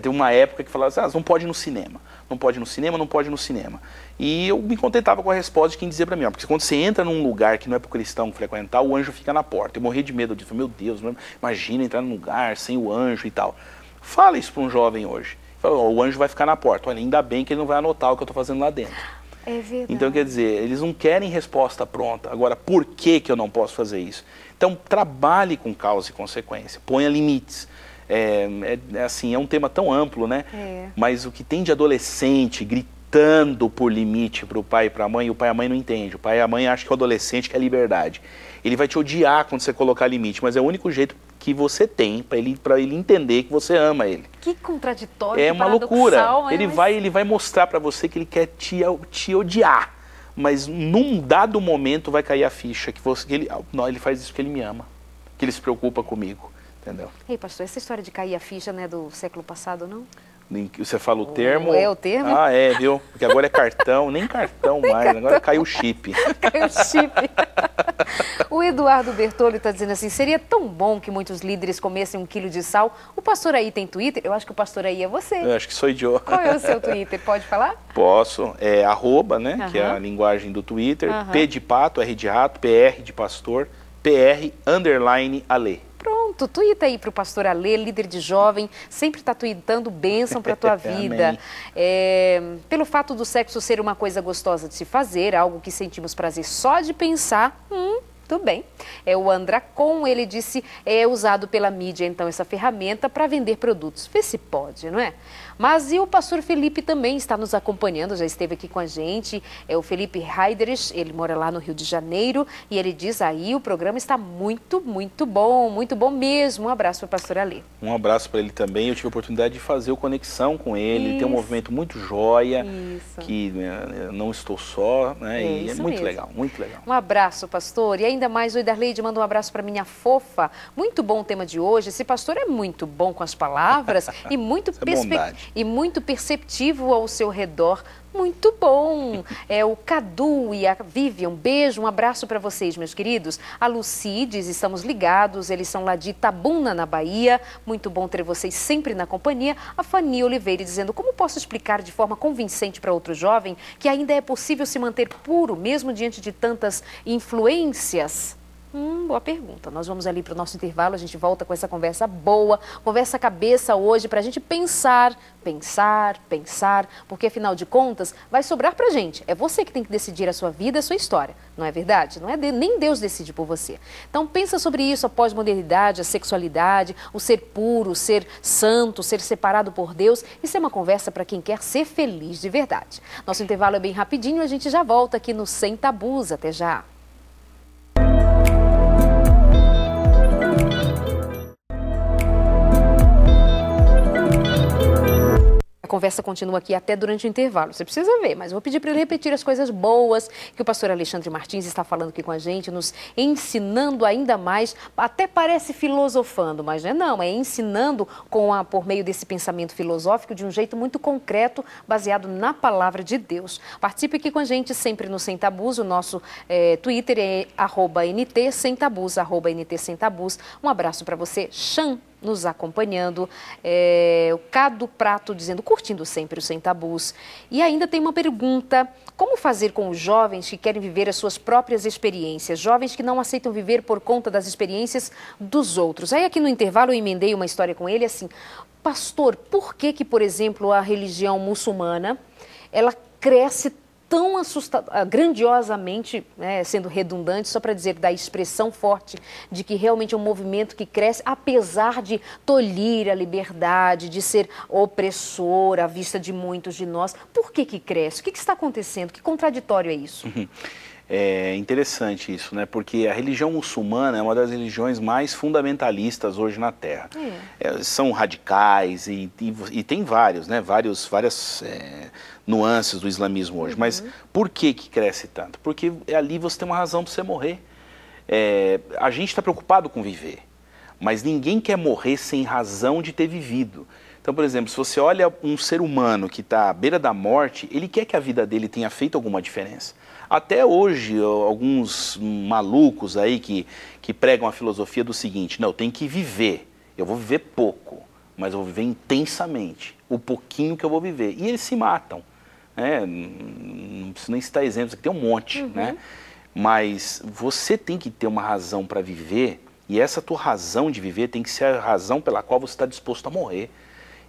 Tem uma época que falava assim, não pode ir no cinema, não pode ir no cinema, não pode ir no cinema. E eu me contentava com a resposta de quem dizia para mim, porque quando você entra num lugar que não é para o cristão frequentar, o anjo fica na porta. Eu morri de medo disso, meu Deus, imagina entrar num lugar sem o anjo e tal. Fala isso para um jovem hoje. Fala, o anjo vai ficar na porta, olha, ainda bem que ele não vai anotar o que eu estou fazendo lá dentro. É verdade. Então, quer dizer, eles não querem resposta pronta. Agora, por que eu não posso fazer isso? Então, trabalhe com causa e consequência, ponha limites. Assim, é um tema tão amplo, né? Mas o que tem de adolescente gritando por limite para o pai e para a mãe, o pai e a mãe não entende. O pai e a mãe acham que o adolescente quer liberdade. Ele vai te odiar quando você colocar limite, mas é o único jeito que você tem para ele entender que você ama ele. Que contraditório, é uma loucura. Ele vai mostrar para você que ele quer te odiar, mas num dado momento vai cair a ficha que ele faz isso porque ele me ama, que ele se preocupa comigo. Entendeu? Ei, pastor, essa história de cair a ficha não é do século passado, não? Você fala o termo? É o termo? Ah, viu? Porque agora é cartão, nem cartão mais, agora caiu o chip. Caiu o chip. O Eduardo Bertolli está dizendo assim, seria tão bom que muitos líderes comessem 1 quilo de sal. O pastor aí tem Twitter? Eu acho que o pastor aí é você. Eu acho que sou eu. Qual é o seu Twitter? Pode falar? Posso. É @, né? Que é a linguagem do Twitter. P de pato, R de rato, PR de pastor, PR_Ale. Pronto, tuita aí para o pastor Alê, líder de jovem, sempre está tuitando bênção para a tua vida. Pelo fato do sexo ser uma coisa gostosa de se fazer, algo que sentimos prazer só de pensar, tudo bem. O Andracon, ele disse, é usado pela mídia, então, essa ferramenta para vender produtos. Vê se pode, não é? Mas e o pastor Felipe também está nos acompanhando, já esteve aqui com a gente. É o Felipe Heiderich, ele mora lá no Rio de Janeiro e ele diz aí, o programa está muito bom mesmo. Um abraço para o pastor Alê. Um abraço para ele também. Eu tive a oportunidade de fazer o Conexão com ele. Ele tem um movimento muito joia, que não estou só, né? E é muito legal, muito legal. Um abraço, pastor. E ainda mais, o Idarleide manda um abraço para minha fofa. Muito bom o tema de hoje. Esse pastor é muito bom com as palavras e muito perceptivo ao seu redor. Muito bom. O Cadu e a Vivian, um beijo, um abraço para vocês, meus queridos. A Lucy diz, estamos ligados, eles são lá de Itabuna, na Bahia. Muito bom ter vocês sempre na companhia. A Fanny Oliveira dizendo, como posso explicar de forma convincente para outro jovem que ainda é possível se manter puro, mesmo diante de tantas influências? Boa pergunta. Nós vamos ali para o nosso intervalo, a gente volta com essa conversa boa, conversa cabeça hoje para a gente pensar, porque afinal de contas vai sobrar para a gente. É você que tem que decidir a sua vida, a sua história, não é verdade? Não é nem Deus decide por você. Então pensa sobre isso, a pós-modernidade, a sexualidade, o ser puro, o ser santo, ser separado por Deus. Isso é uma conversa para quem quer ser feliz de verdade. Nosso intervalo é bem rapidinho, a gente já volta aqui no Sem Tabus. Até já. conversa continua aqui até durante o intervalo. Você precisa ver, mas eu vou pedir para ele repetir as coisas boas que o pastor Alexandre Martins está falando aqui com a gente, nos ensinando ainda mais. Até parece filosofando, mas não, é ensinando por meio desse pensamento filosófico de um jeito muito concreto, baseado na palavra de Deus. Participe aqui com a gente sempre no Sem Tabus, o nosso Twitter é @NT Sem Tabus, @NT Sem Tabus. Um abraço para você, Chan, nos acompanhando, o Cado Prato dizendo, curtindo sempre o Sem Tabus. E ainda tem uma pergunta, como fazer com os jovens que querem viver as suas próprias experiências, jovens que não aceitam viver por conta das experiências dos outros? Aí aqui no intervalo eu emendei uma história com ele assim, pastor, por que, por exemplo, a religião muçulmana, ela cresce tão grandiosamente, né, sendo redundante, só para dizer da expressão forte de que realmente é um movimento que cresce, apesar de tolir a liberdade, de ser opressor à vista de muitos de nós. Por que cresce? O que está acontecendo? Que contraditório é isso? É interessante isso, né? Porque a religião muçulmana é uma das religiões mais fundamentalistas hoje na Terra. São radicais e tem vários, né? Várias nuances do islamismo hoje. Mas por que cresce tanto? Porque ali você tem uma razão para você morrer. A gente está preocupado com viver, mas ninguém quer morrer sem razão de ter vivido. Então, por exemplo, se você olha um ser humano que está à beira da morte, ele quer que a vida dele tenha feito alguma diferença. Até hoje, alguns malucos aí que pregam a filosofia do seguinte, não, eu tenho que viver, eu vou viver pouco, mas eu vou viver intensamente, o pouquinho que eu vou viver. E eles se matam, né? Não preciso nem citar exemplos, aqui tem um monte, né? Mas você tem que ter uma razão para viver, e essa tua razão de viver tem que ser a razão pela qual você está disposto a morrer.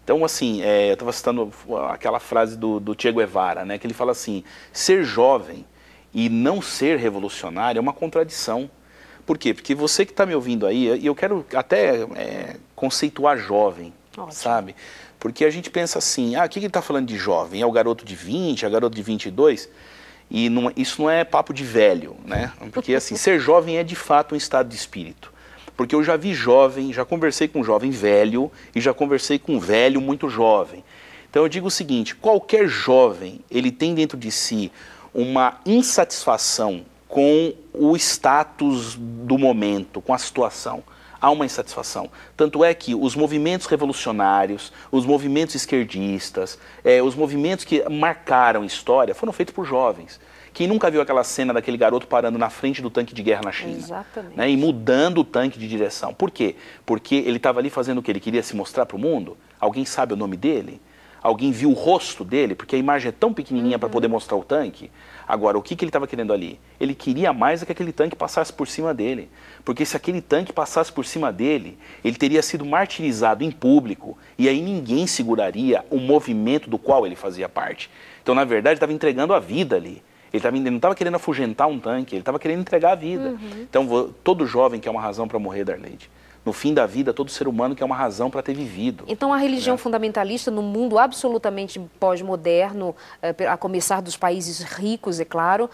Então, assim, eu estava citando aquela frase do Che Guevara, né? Que ele fala assim, ser jovem e não ser revolucionário é uma contradição. Por quê? Porque você que está me ouvindo aí, e eu quero até conceituar jovem, sabe? Porque a gente pensa assim, o que ele está falando de jovem? É o garoto de 20, é o garoto de 22? E isso não é papo de velho, né? Porque assim, ser jovem é de fato um estado de espírito. Porque eu já vi jovem, já conversei com um jovem velho e já conversei com um velho muito jovem. Então eu digo o seguinte, qualquer jovem, ele tem dentro de si uma insatisfação com o status do momento, com a situação. Há uma insatisfação. Tanto é que os movimentos revolucionários, os movimentos esquerdistas, os movimentos que marcaram a história foram feitos por jovens. Quem nunca viu aquela cena daquele garoto parando na frente do tanque de guerra na China? Exatamente. Né, e mudando o tanque de direção. Por quê? Porque ele estava ali fazendo o quê? Ele queria se mostrar para o mundo? Alguém sabe o nome dele? Alguém viu o rosto dele? Porque a imagem é tão pequenininha para poder mostrar o tanque. Agora, o que ele estava querendo ali? Ele queria mais é que aquele tanque passasse por cima dele. Porque se aquele tanque passasse por cima dele, ele teria sido martirizado em público e aí ninguém seguraria o movimento do qual ele fazia parte. Então, na verdade, ele estava entregando a vida ali. Ele não estava querendo afugentar um tanque, ele estava querendo entregar a vida. Então, todo jovem quer uma razão para morrer, Darleide. No fim da vida, todo ser humano quer uma razão para ter vivido. Então, a religião fundamentalista, no mundo absolutamente pós-moderno, a começar dos países ricos, é claro,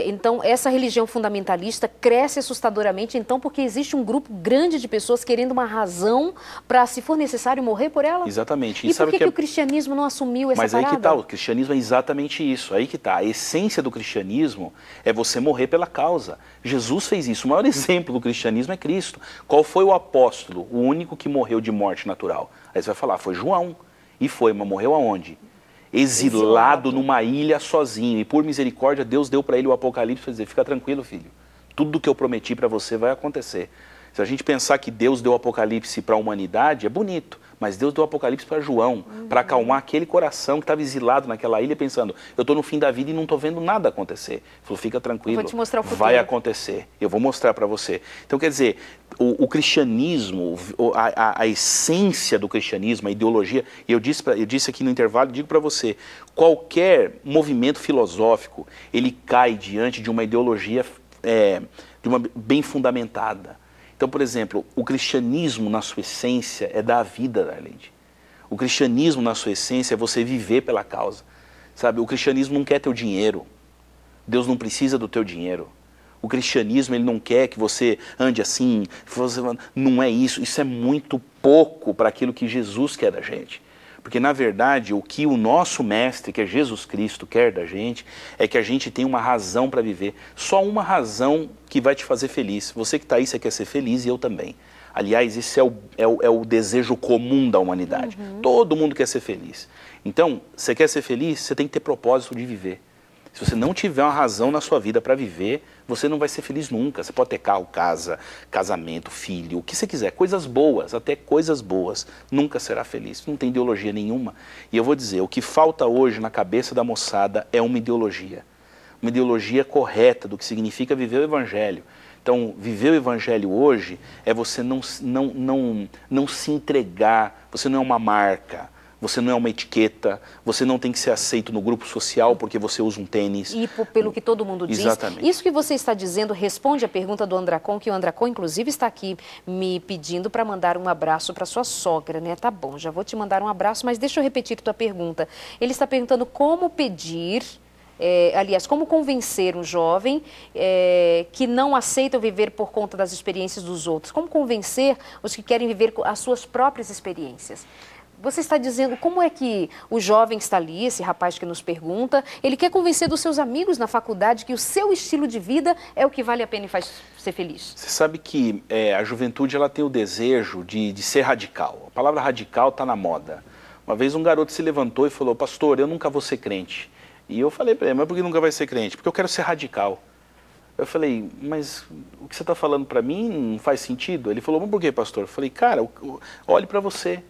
então, essa religião fundamentalista cresce assustadoramente, então, porque existe um grupo grande de pessoas querendo uma razão para, se for necessário, morrer por ela? Exatamente. E por que o cristianismo não assumiu essa parada? Mas aí que está, o cristianismo é exatamente isso, aí que está. A essência do cristianismo é você morrer pela causa. Jesus fez isso. O maior exemplo do cristianismo é Cristo. Qual foi o apóstolo, o único que morreu de morte natural? Aí você vai falar, foi João. E foi, mas morreu aonde? Exilado numa ilha sozinho. E por misericórdia, Deus deu para ele o Apocalipse para dizer, fica tranquilo, filho. Tudo que eu prometi para você vai acontecer. Se a gente pensar que Deus deu o Apocalipse para a humanidade, é bonito. Mas Deus deu o Apocalipse para João, para acalmar aquele coração que estava exilado naquela ilha, pensando, eu estou no fim da vida e não estou vendo nada acontecer. Ele falou, fica tranquilo, eu vou te mostrar o futuro. Vai acontecer, eu vou mostrar para você. Então, quer dizer, o cristianismo, a essência do cristianismo, a ideologia, e eu disse aqui no intervalo, digo para você, qualquer movimento filosófico, ele cai diante de uma ideologia bem fundamentada. Então, por exemplo, o cristianismo, na sua essência, é dar a vida, Darleide. O cristianismo, na sua essência, é você viver pela causa. Sabe, o cristianismo não quer teu dinheiro. Deus não precisa do teu dinheiro. O cristianismo, ele não quer que você ande assim. Não é isso. Isso é muito pouco para aquilo que Jesus quer da gente. Porque, na verdade, o que o nosso mestre, que é Jesus Cristo, quer da gente, é que a gente tenha uma razão para viver. Só uma razão que vai te fazer feliz. Você que está aí, você quer ser feliz e eu também. Aliás, esse é o desejo comum da humanidade. Todo mundo quer ser feliz. Então, você quer ser feliz, você tem que ter propósito de viver. Se você não tiver uma razão na sua vida para viver, você não vai ser feliz nunca. Você pode ter carro, casa, casamento, filho, o que você quiser. Coisas boas, até coisas boas. Nunca será feliz. Não tem ideologia nenhuma. E eu vou dizer, o que falta hoje na cabeça da moçada é uma ideologia. Uma ideologia correta do que significa viver o Evangelho. Então, viver o Evangelho hoje é você não se entregar, você não é uma marca. Você não é uma etiqueta, você não tem que ser aceito no grupo social porque você usa um tênis. E pelo que todo mundo diz. Exatamente. Isso que você está dizendo responde à pergunta do Andracon, que o Andracon, inclusive, está aqui me pedindo para mandar um abraço para sua sogra, né? Tá bom, já vou te mandar um abraço, mas deixa eu repetir tua pergunta. Ele está perguntando como pedir... aliás, como convencer um jovem que não aceita viver por conta das experiências dos outros? Como convencer os que querem viver as suas próprias experiências? Você está dizendo como é que o jovem que está ali, esse rapaz que nos pergunta, ele quer convencer dos seus amigos na faculdade que o seu estilo de vida é o que vale a pena e faz ser feliz? Você sabe que a juventude ela tem o desejo de ser radical. A palavra radical está na moda. Uma vez um garoto se levantou e falou, pastor, eu nunca vou ser crente. E eu falei para ele, mas por que nunca vai ser crente? Porque eu quero ser radical. Eu falei, mas o que você está falando para mim não faz sentido? Ele falou, mas por que, pastor? Eu falei, cara, olhe para você.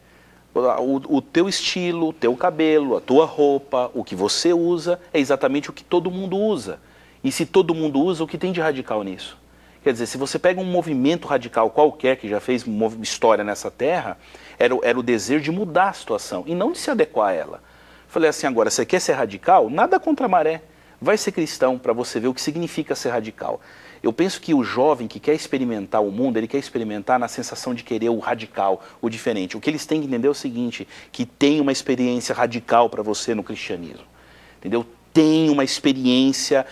O teu estilo, o teu cabelo, a tua roupa, o que você usa é exatamente o que todo mundo usa. E se todo mundo usa, o que tem de radical nisso? Quer dizer, se você pega um movimento radical qualquer que já fez história nessa terra, era o desejo de mudar a situação e não de se adequar a ela. Falei assim, agora, você quer ser radical? Nada contra a maré. Vai ser cristão para você ver o que significa ser radical. Eu penso que o jovem que quer experimentar o mundo, ele quer experimentar na sensação de querer o radical, o diferente. O que eles têm que entender é o seguinte, que tem uma experiência radical para você no cristianismo. Entendeu? Tem uma experiência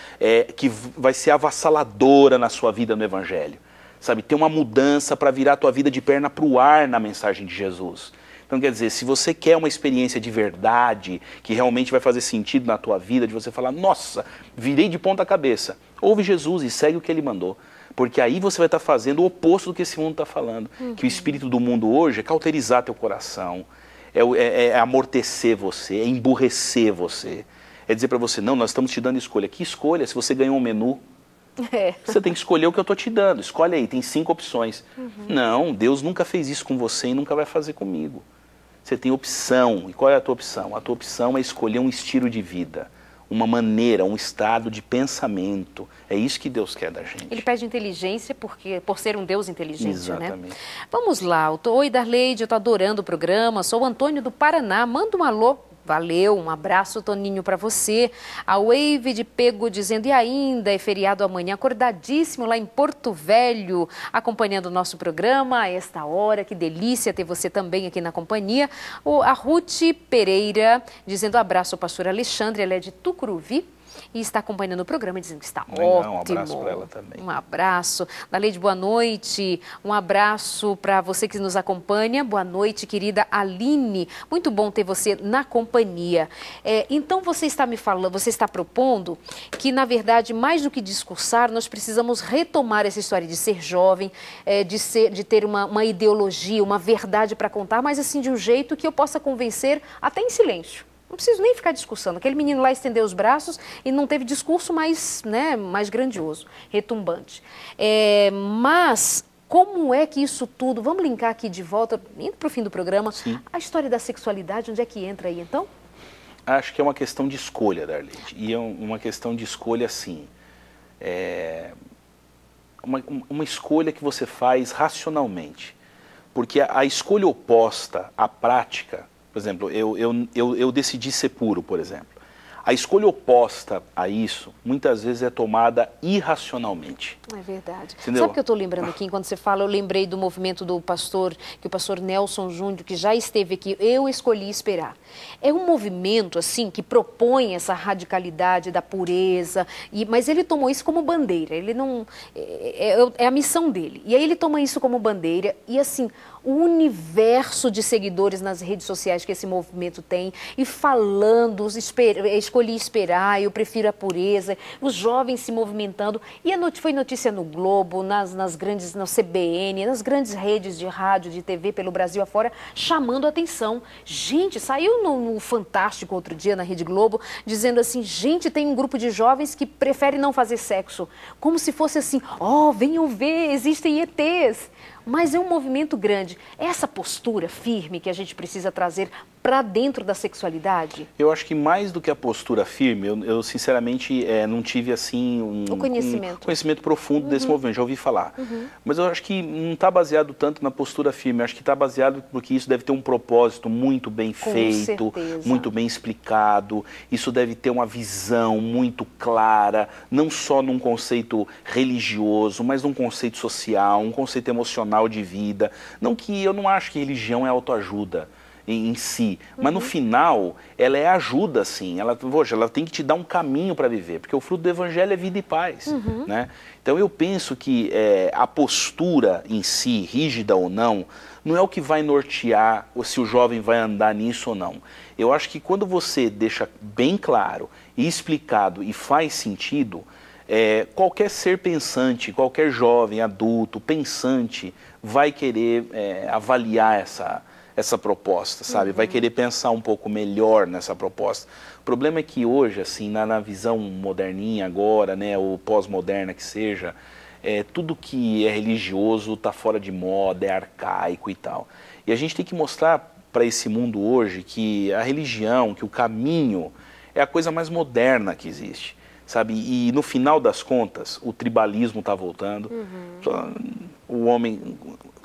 que vai ser avassaladora na sua vida no Evangelho. Sabe? Tem uma mudança para virar a tua vida de perna para o ar na mensagem de Jesus. Então, quer dizer, se você quer uma experiência de verdade, que realmente vai fazer sentido na tua vida, de você falar, nossa, virei de ponta cabeça, ouve Jesus e segue o que Ele mandou. Porque aí você vai estar fazendo o oposto do que esse mundo está falando. Que o espírito do mundo hoje é cauterizar teu coração, é amortecer você, é emburrecer você. É dizer para você, não, nós estamos te dando escolha. Que escolha? Se você ganhou um menu, você tem que escolher o que eu estou te dando. Escolhe aí, tem 5 opções. Não, Deus nunca fez isso com você e nunca vai fazer comigo. Você tem opção. E qual é a tua opção? A tua opção é escolher um estilo de vida, uma maneira, um estado de pensamento. É isso que Deus quer da gente. Ele pede inteligência por ser um Deus inteligente, exatamente, né? Vamos lá. Oi, Darleide, eu estou adorando o programa. Sou o Antônio do Paraná. Manda um alô. Valeu, um abraço, Toninho, para você. A Wave de Pego dizendo, e ainda é feriado amanhã, acordadíssimo lá em Porto Velho, acompanhando o nosso programa a esta hora. Que delícia ter você também aqui na companhia. A Ruth Pereira dizendo, abraço ao pastor Alexandre, ela é de Tucuruvi. E está acompanhando o programa dizendo que está ótimo. Um abraço para ela também. Um abraço. Darleide, boa noite. Um abraço para você que nos acompanha. Boa noite, querida Aline. Muito bom ter você na companhia. Então, você está me falando, você está propondo que, na verdade, mais do que discursar, nós precisamos retomar essa história de ser jovem, de ter uma ideologia, uma verdade para contar, mas assim, de um jeito que eu possa convencer até em silêncio. Não preciso nem ficar discussando. Aquele menino lá estendeu os braços e não teve discurso mais grandioso, retumbante. Mas como é que isso tudo... Vamos linkar aqui de volta, indo para o fim do programa, sim, a história da sexualidade, onde é que entra aí, então? Acho que é uma questão de escolha, Darleide. E é uma questão de escolha, assim... Uma escolha que você faz racionalmente. Porque a escolha oposta à prática... Por exemplo, eu decidi ser puro, por exemplo. A escolha oposta a isso, muitas vezes é tomada irracionalmente. É verdade. Entendeu? Sabe o que eu estou lembrando aqui? Enquanto você fala, eu lembrei do movimento do pastor, que o pastor Nelson Júnior, que já esteve aqui, Eu Escolhi Esperar. É um movimento, assim, que propõe essa radicalidade da pureza, mas ele tomou isso como bandeira, ele não... É a missão dele. E aí ele toma isso como bandeira e, assim, o universo de seguidores nas redes sociais que esse movimento tem, e falando, escolhi esperar, eu prefiro a pureza, os jovens se movimentando, e foi notícia no Globo, nas grandes, na CBN, nas grandes redes de rádio, de TV pelo Brasil afora, chamando a atenção. Gente, saiu no Fantástico outro dia, na Rede Globo, dizendo assim, gente, tem um grupo de jovens que prefere não fazer sexo, como se fosse assim, venham ver, existem ETs. Mas é um movimento grande. Essa postura firme que a gente precisa trazer para dentro da sexualidade? Eu acho que mais do que a postura firme, eu sinceramente não tive assim um conhecimento profundo desse movimento, já ouvi falar. Mas eu acho que não está baseado tanto na postura firme, eu acho que está baseado porque isso deve ter um propósito muito bem feito, muito bem explicado, isso deve ter uma visão muito clara, não só num conceito religioso, mas num conceito social, um conceito emocional de vida. Não que eu não acho que religião é autoajuda em si, mas no final ela é ajuda, sim. Ela tem que te dar um caminho para viver, porque o fruto do evangelho é vida e paz, né? Então eu penso que a postura em si, rígida ou não é o que vai nortear se o jovem vai andar nisso ou não. Eu acho que quando você deixa bem claro e explicado e faz sentido, qualquer ser pensante, qualquer jovem, adulto, pensante, vai querer avaliar essa proposta, sabe? Vai querer pensar um pouco melhor nessa proposta. O problema é que hoje, assim, na visão moderninha agora, né, ou pós-moderna que seja, tudo que é religioso está fora de moda, é arcaico e tal. E a gente tem que mostrar para esse mundo hoje que a religião, que o caminho é a coisa mais moderna que existe. Sabe? E no final das contas, o tribalismo está voltando, o homem,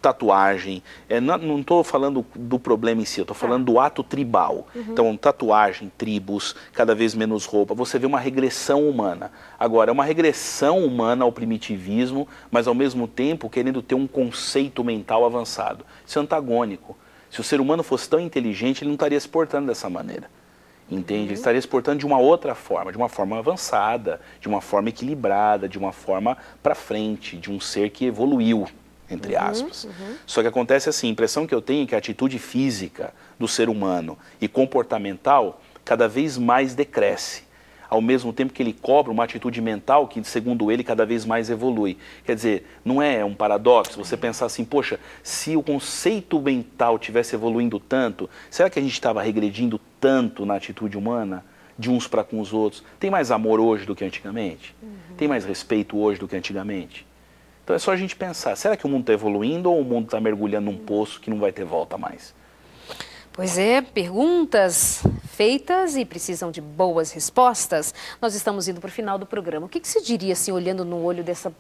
tatuagem, não estou falando do problema em si, eu estou falando do ato tribal. Então, tatuagem, tribos, cada vez menos roupa, você vê uma regressão humana. Agora, é uma regressão humana ao primitivismo, mas ao mesmo tempo querendo ter um conceito mental avançado. Isso é antagônico. Se o ser humano fosse tão inteligente, ele não estaria se portando dessa maneira. Entende? Ele estaria se portando de uma outra forma, de uma forma avançada, de uma forma equilibrada, de uma forma para frente, de um ser que evoluiu, entre aspas. Só que acontece assim, a impressão que eu tenho é que a atitude física do ser humano e comportamental cada vez mais decresce, ao mesmo tempo que ele cobra uma atitude mental que, segundo ele, cada vez mais evolui. Quer dizer, não é um paradoxo você pensar assim, poxa, se o conceito mental tivesse evoluindo tanto, será que a gente estava regredindo tanto na atitude humana, de uns para com os outros? Tem mais amor hoje do que antigamente? Tem mais respeito hoje do que antigamente? Então é só a gente pensar, será que o mundo está evoluindo ou o mundo está mergulhando num poço que não vai ter volta mais? Pois é, perguntas feitas e precisam de boas respostas. Nós estamos indo para o final do programa. O que você diria, assim, olhando no olho dessa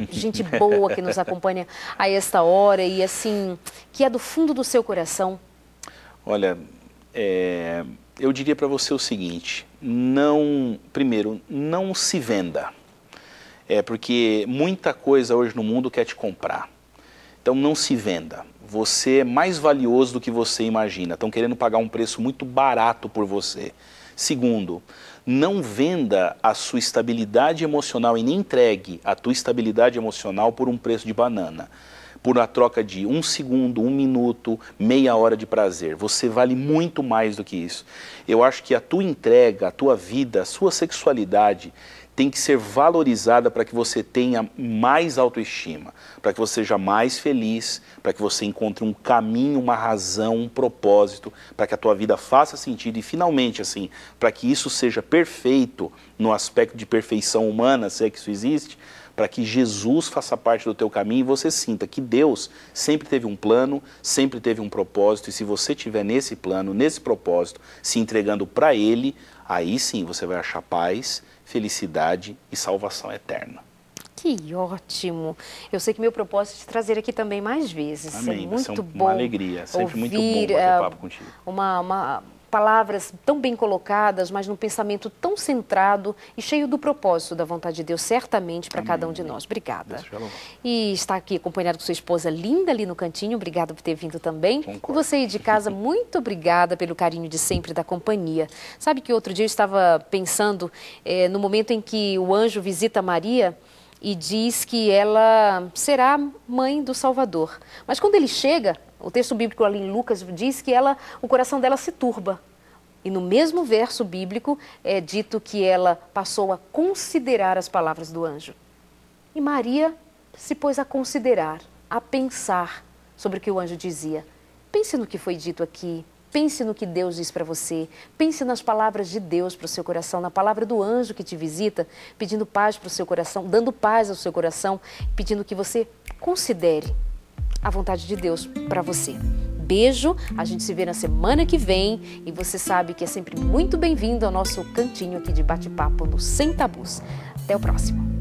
gente boa que nos acompanha a esta hora e, assim, que é do fundo do seu coração? Olha, eu diria para você o seguinte, primeiro, não se venda. Porque muita coisa hoje no mundo quer te comprar. Então não se venda. Você é mais valioso do que você imagina. Estão querendo pagar um preço muito barato por você. Segundo, não venda a sua estabilidade emocional e nem entregue a tua estabilidade emocional por um preço de banana. Por uma troca de 1 segundo, 1 minuto, meia hora de prazer. Você vale muito mais do que isso. Eu acho que a tua entrega, a tua vida, a sua sexualidade tem que ser valorizada para que você tenha mais autoestima, para que você seja mais feliz, para que você encontre um caminho, uma razão, um propósito, para que a tua vida faça sentido e finalmente, assim, para que isso seja perfeito no aspecto de perfeição humana, se é que isso existe, para que Jesus faça parte do teu caminho e você sinta que Deus sempre teve um plano, sempre teve um propósito, e se você estiver nesse plano, nesse propósito, se entregando para Ele, aí sim você vai achar paz, felicidade e salvação eterna. Que ótimo! Eu sei que meu propósito é te trazer aqui também mais vezes. Amém. É muito bom. Uma alegria, sempre muito bom bater papo contigo. palavras tão bem colocadas, mas num pensamento tão centrado e cheio do propósito da vontade de Deus, certamente, para cada um de nós. Obrigada. E está aqui acompanhado com sua esposa linda ali no cantinho. Obrigada por ter vindo também. Concordo. E você aí de casa, muito obrigada pelo carinho de sempre da companhia. Sabe que outro dia eu estava pensando no momento em que o anjo visita Maria e diz que ela será mãe do Salvador. Mas quando ele chega, o texto bíblico ali em Lucas diz que o coração dela se turba. E no mesmo verso bíblico é dito que ela passou a considerar as palavras do anjo. E Maria se pôs a considerar, a pensar sobre o que o anjo dizia. Pense no que foi dito aqui. Pense no que Deus diz para você. Pense nas palavras de Deus para o seu coração, na palavra do anjo que te visita, pedindo paz para o seu coração, dando paz ao seu coração, pedindo que você considere a vontade de Deus para você. Beijo, a gente se vê na semana que vem e você sabe que é sempre muito bem-vindo ao nosso cantinho aqui de bate-papo no Sem Tabus. Até o próximo.